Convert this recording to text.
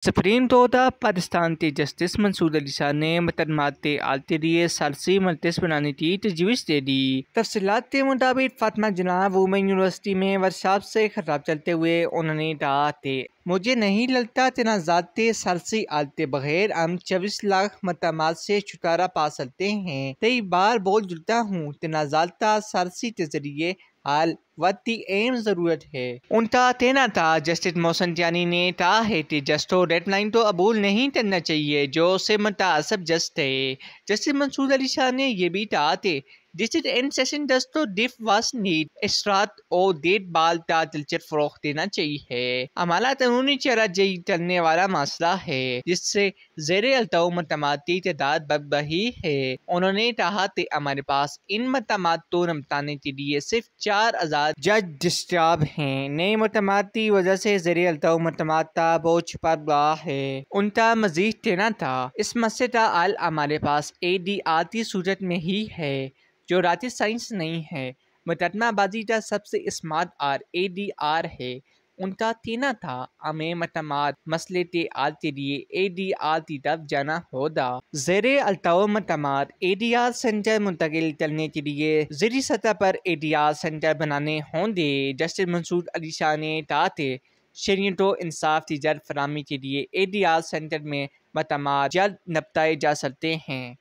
Supreme court Pakistan کے justice منصور علی شاہ نے مقدمات حل کے لیے ثالثی مجلس بنانے کی تجویز دے دی۔ تفصیلات کے مطابق فاطمہ جناح وومن یونیورسٹی میں ورکشاپ سے خطاب چلتے ہوئے انہوں نے کہا کہ مجھے نہیں لگتا تنازعات کے ثالثی حل کے بغیر ہم 24 لاکھ مقدمات سے چھٹکارا پا سکتے ہیں۔ کئی بار بول چکا ہوں، تنازعات کا ثالثی کے ذریعے حل وقت کی اہم ضرورت ہے۔ ان کا کہنا تھا جسٹس محسن جانی نے کہا ہے کہ جج کو ڈیڈ لائن کو قبول نہیں کرنا چاہیے جو سے متعصب جج تھے۔ جسٹس منصور علی شاہ نے یہ بھی کہا کہ دس از این سیشن جج کو ڈیف واس نیڈ اشراط اور دیکھ بھال کا دلچسپ فروغ دینا چاہیے۔ ہمارا قانونی چہرہ جئی کرنے والا مسئلہ ہے جس سے زیر التوا مقدمات کی تعداد بڑھ رہی ہے۔ انہوں نے کہا کہ ہمارے پاس ان مقدمات کو نمٹانے کے لیے صرف 4 آزاد جج دستیاب ہیں۔ نئے مقدمات کی وجہ سے زیر التوا مقدمات کا بوجھ بڑھ رہا ہے۔ ان کا مزید کہنا تھا اس مسئلے کا حل ہمارے پاس ADR کی صورت میں ہی ہے جو راکٹ سائنس نہیں ہے۔ مقدمہ بازی کا سب سے اسمارٹ ADR ہے۔ ان کا کہنا تھا ہمیں مقدمات مسئلے کے حل کے لیے ADR کی طرف جانا ہوگا۔ زیر التوا مقدمات ADR سینٹر منتقل کرنے کے لیے ذیلی سطح پر ADR سینٹر بنانے ہوں گے۔ جسٹس منصور علی شاہ نے کہا کہ شہریوں کو انصاف کی جلد فراہمی کے لیے ADR سینٹر میں مقدمات جلد نمٹائے جا سکتے ہیں۔